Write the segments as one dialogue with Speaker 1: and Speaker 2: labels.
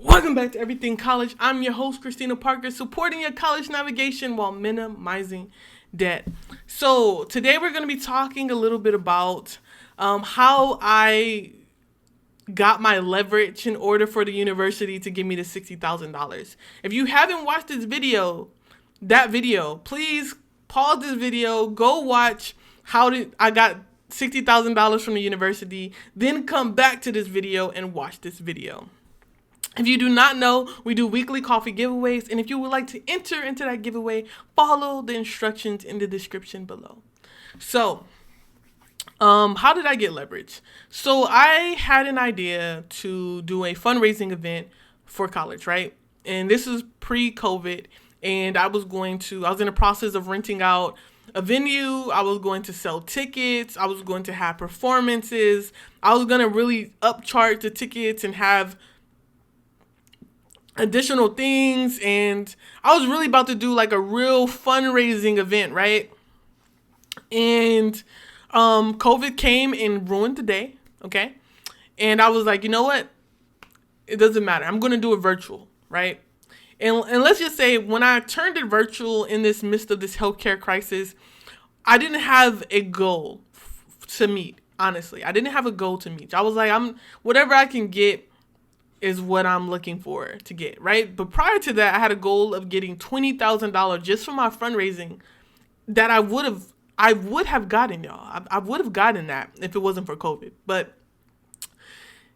Speaker 1: Welcome back to Everything College. I'm your host, Christina Parker, supporting your college navigation while minimizing debt. So today we're going to be talking a little bit about how I got my leverage in order for the university to give me the $60,000. If you haven't watched that video, please pause this video, go watch I got $60,000 from the university, then come back to this video and watch this video. If you do not know, we do weekly coffee giveaways, and if you would like to enter into that giveaway, follow the instructions in the description below. So, how did I get leverage? So I had an idea to do a fundraising event for college, right? And this is pre-COVID, and I was in the process of renting out a venue. I was going to sell tickets. I was going to have performances. I was going to really upcharge the tickets and have additional things, and I was really about to do like a real fundraising event, right? And COVID came and ruined the day, okay? And I was like, you know what? It doesn't matter. I'm going to do it virtual, right? And let's just say when I turned it virtual in this midst of this healthcare crisis, I didn't have a goal to meet, honestly. I didn't have a goal to meet. I was like, whatever I can get is what I'm looking for to get, right? But prior to that, I had a goal of getting $20,000 just for my fundraising that I would have gotten, y'all. I would have gotten that if it wasn't for COVID. But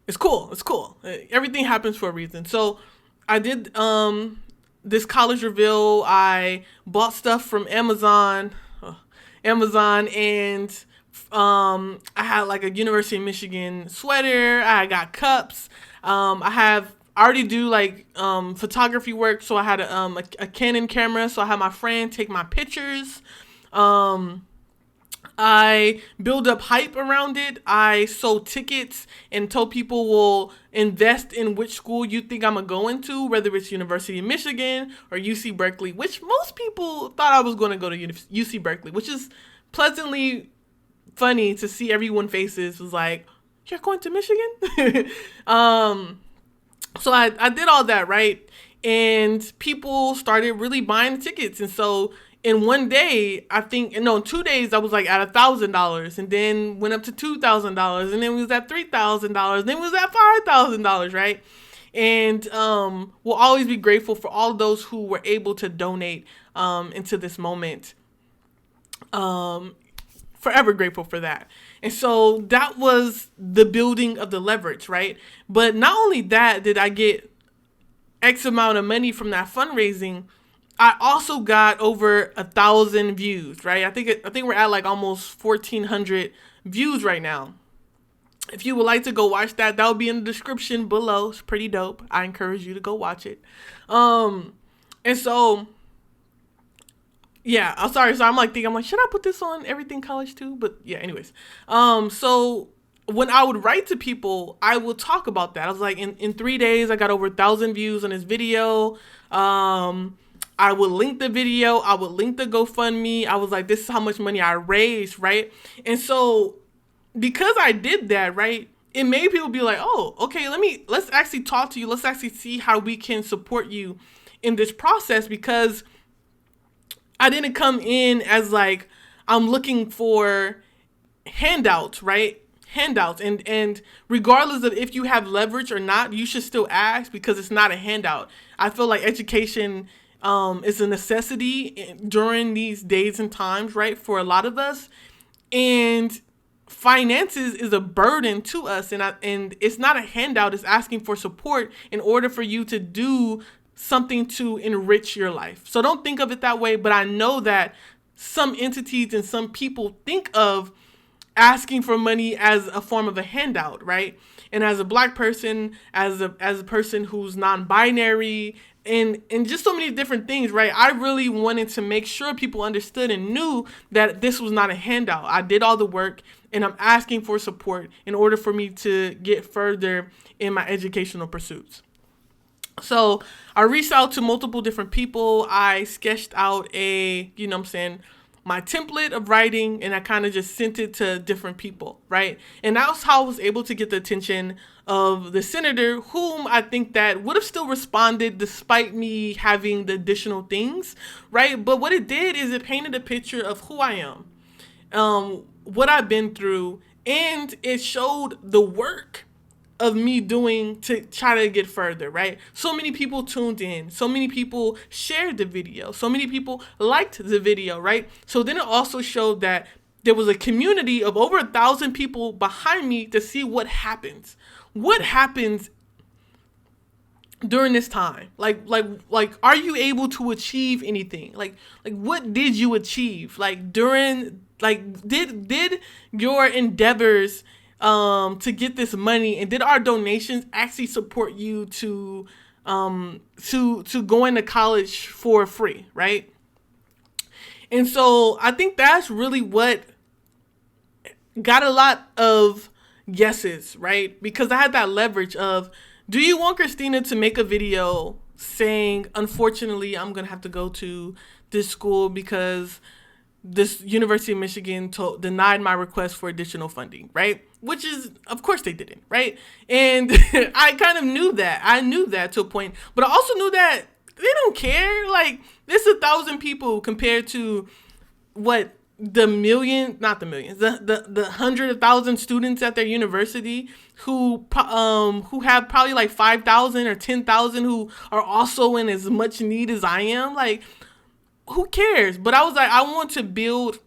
Speaker 1: it's cool. It's cool. Everything happens for a reason. So I did this CollegeReveal. I bought stuff from Amazon, and I had like a University of Michigan sweater. I got cups. I already do like photography work, so I had a Canon camera, so I had my friend take my pictures. I build up hype around it. I sold tickets and told people will invest in which school you think I'm gonna go into, whether it's University of Michigan or UC Berkeley, which most people thought I was going to go to UC Berkeley, which is pleasantly funny to see everyone's faces was like, you're going to Michigan? So I did all that, right? And people started really buying the tickets. And so in one day, in 2 days, I was like at $1,000, and then went up to $2,000, and then we was at $3,000, then we was at $5,000, right? And we'll always be grateful for all those who were able to donate into this moment. Forever grateful for that. And so that was the building of the leverage, right? But not only that did I get X amount of money from that fundraising, I also got over 1,000 views, right? I think we're at like almost 1,400 views right now. If you would like to go watch that will be in the description below. It's pretty dope. I encourage you to go watch it. And so yeah, I'm sorry. So I'm like, should I put this on Everything College too? But yeah, anyways. So when I would write to people, I would talk about that. I was like, in 3 days, I got over 1,000 views on this video. I would link the video. I would link the GoFundMe. I was like, this is how much money I raised, right? And so because I did that, right, it made people be like, oh, okay, let's actually talk to you. Let's actually see how we can support you in this process, because I didn't come in as like, I'm looking for handouts, right? Handouts. And regardless of if you have leverage or not, you should still ask, because it's not a handout. I feel like education is a necessity during these days and times, right? For a lot of us. And finances is a burden to us. And it's not a handout. It's asking for support in order for you to do something to enrich your life. So don't think of it that way, but I know that some entities and some people think of asking for money as a form of a handout, right? And as a Black person, as a person who's non-binary, and just so many different things, right? I really wanted to make sure people understood and knew that this was not a handout. I did all the work, and I'm asking for support in order for me to get further in my educational pursuits. So I reached out to multiple different people. I sketched out a, my template of writing, and I kind of just sent it to different people, right? And that's how I was able to get the attention of the senator, whom I think that would have still responded despite me having the additional things, right? But what it did is it painted a picture of who I am, what I've been through, and it showed the work of me doing to try to get further, right? So many people tuned in, so many people shared the video, so many people liked the video, right? So then it also showed that there was a community of over 1,000 people behind me to see what happens. What happens during this time? Like, are you able to achieve anything? Like, what did you achieve? Like, during, like, did your endeavors to get this money, and did our donations actually support you to going to college for free, right? And so I think that's really what got a lot of yeses, right? Because I had that leverage of, do you want Christina to make a video saying, unfortunately, I'm going to have to go to this school because this University of Michigan denied my request for additional funding, right? Which is, of course they didn't, right? And I kind of knew that. I knew that to a point, but I also knew that they don't care. Like, there's 1,000 people compared to what the million, not the millions, the 100,000 students at their university who have probably like 5,000 or 10,000 who are also in as much need as I am. Like, who cares? But I was like, I want to build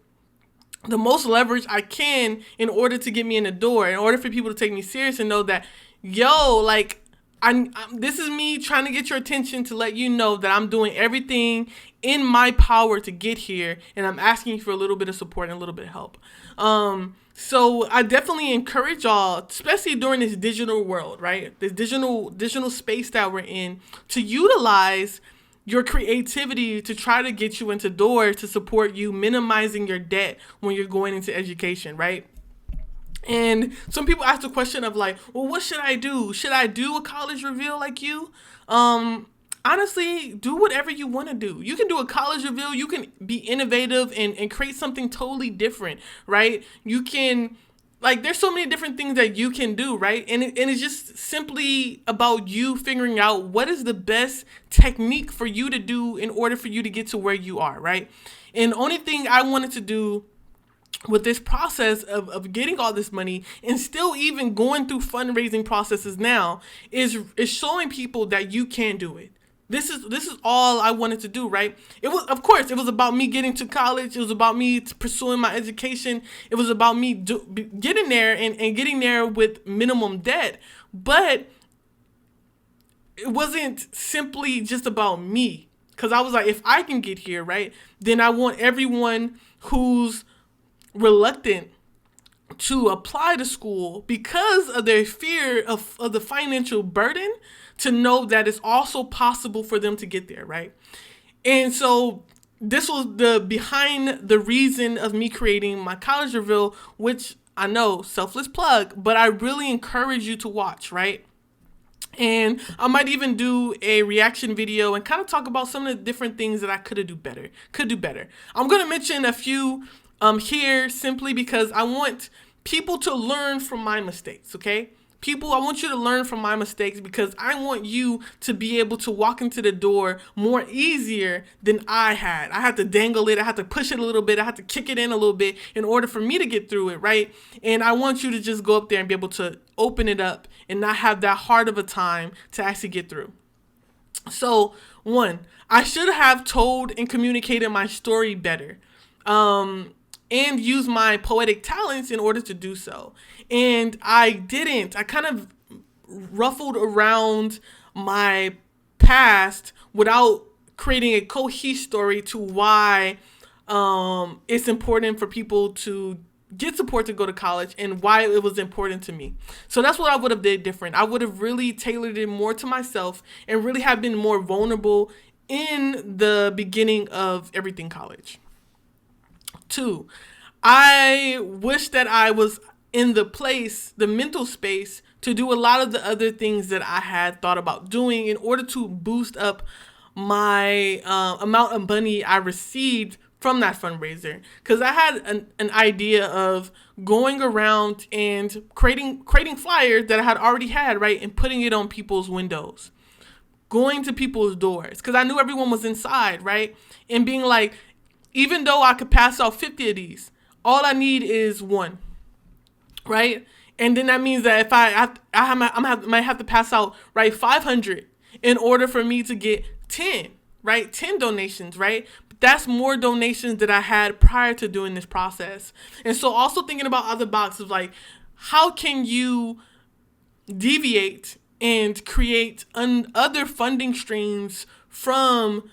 Speaker 1: the most leverage I can in order to get me in the door, in order for people to take me serious and know that, yo, like, this is me trying to get your attention to let you know that I'm doing everything in my power to get here, and I'm asking you for a little bit of support and a little bit of help. So I definitely encourage y'all, especially during this digital world, right? This digital space that we're in, to utilize your creativity to try to get you into doors to support you, minimizing your debt when you're going into education, right? And some people ask the question of like, well, what should I do? Should I do a college reveal like you? Honestly, do whatever you want to do. You can do a college reveal. You can be innovative and create something totally different, right? You can, like, there's so many different things that you can do, right? And it's just simply about you figuring out what is the best technique for you to do in order for you to get to where you are, right? And the only thing I wanted to do with this process of getting all this money and still even going through fundraising processes now is showing people that you can do it. This is all I wanted to do, right? It was, of course, it was about me getting to college. It was about me pursuing my education. It was about me getting there and getting there with minimum debt. But it wasn't simply just about me, because I was like, if I can get here, right, then I want everyone who's reluctant to apply to school because of their fear of the financial burden to know that it's also possible for them to get there, right? And so this was behind the reason of me creating my college reveal, which I know, selfless plug, but I really encourage you to watch, right? And I might even do a reaction video and kind of talk about some of the different things that I could do better. I'm going to mention a few here simply because I want people to learn from my mistakes, okay? People, I want you to learn from my mistakes because I want you to be able to walk into the door more easier than I had. I had to dangle it. I had to push it a little bit. I had to kick it in a little bit in order for me to get through it, right? And I want you to just go up there and be able to open it up and not have that hard of a time to actually get through. So, one, I should have told and communicated my story better. And use my poetic talents in order to do so. And I didn't. I kind of ruffled around my past without creating a cohesive story to why it's important for people to get support to go to college and why it was important to me. So that's what I would have did different. I would have really tailored it more to myself and really have been more vulnerable in the beginning of everything college. 2, I wish that I was in the mental space to do a lot of the other things that I had thought about doing in order to boost up my amount of money I received from that fundraiser, because I had an idea of going around and creating flyers that I had already had, right, and putting it on people's windows, going to people's doors, because I knew everyone was inside, right, and being like, even though I could pass out 50 of these, all I need is one, right? And then that means that if might have to pass out, right, 500 in order for me to get 10, right? 10 donations, right? But that's more donations that I had prior to doing this process. And so also thinking about other boxes, like, how can you deviate and create other funding streams from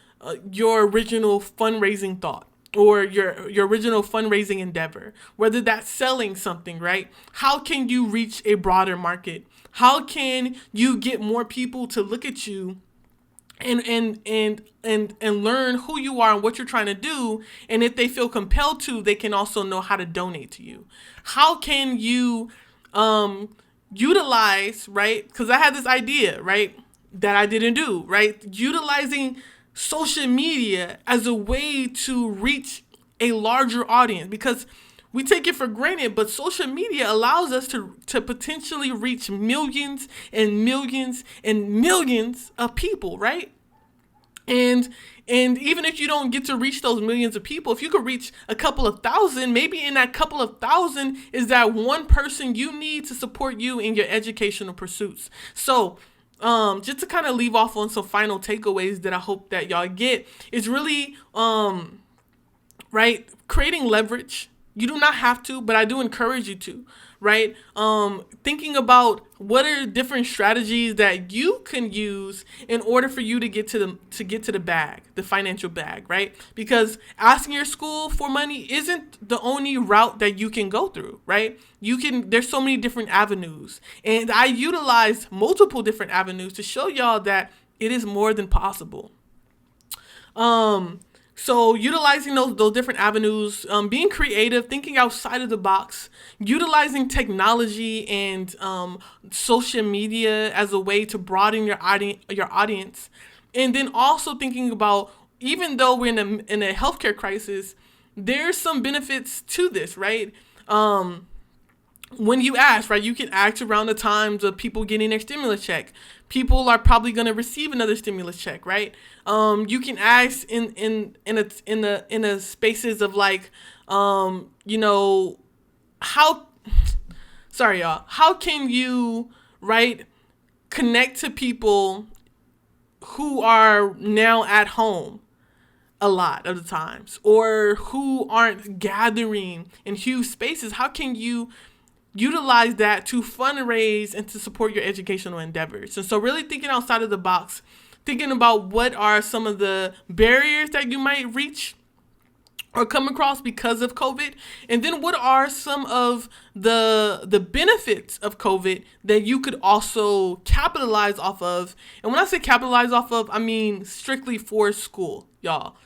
Speaker 1: your original fundraising thought, or your original fundraising endeavor, whether that's selling something, right? How can you reach a broader market? How can you get more people to look at you and learn who you are and what you're trying to do? And if they feel compelled to, they can also know how to donate to you. How can you utilize, right? Because I had this idea, right, that I didn't do, right? Utilizing social media as a way to reach a larger audience, because we take it for granted, but social media allows us to potentially reach millions and millions and millions of people, right? And even if you don't get to reach those millions of people, if you could reach a couple of thousand, maybe in that couple of thousand is that one person you need to support you in your educational pursuits. So just to kind of leave off on some final takeaways that I hope that y'all get is really, right, creating leverage. You do not have to, but I do encourage you to, right? Thinking about what are different strategies that you can use in order for you to get to the bag, the financial bag, right? Because asking your school for money isn't the only route that you can go through, right? There's so many different avenues, and I utilized multiple different avenues to show y'all that it is more than possible. So utilizing those different avenues, being creative, thinking outside of the box, utilizing technology and social media as a way to broaden your audience, and then also thinking about, even though we're in a healthcare crisis, there's some benefits to this, right? When you ask, right, you can ask around the times of people getting their stimulus check. People are probably going to receive another stimulus check, right? You can ask in the spaces of like, you know, how can you, right, connect to people who are now at home a lot of the times, or who aren't gathering in huge spaces? How can you utilize that to fundraise and to support your educational endeavors? And so really thinking outside of the box, thinking about what are some of the barriers that you might reach or come across because of COVID, and then what are some of the benefits of COVID that you could also capitalize off of. And when I say capitalize off of, I mean strictly for school, y'all.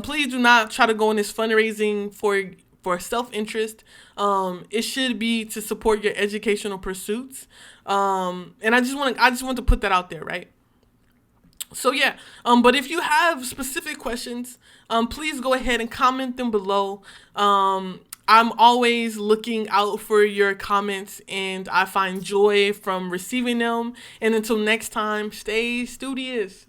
Speaker 1: Please do not try to go in this fundraising for self-interest. It should be to support your educational pursuits. And I just want to put that out there, right? So yeah, but if you have specific questions, please go ahead and comment them below. I'm always looking out for your comments, and I find joy from receiving them. And until next time, stay studious.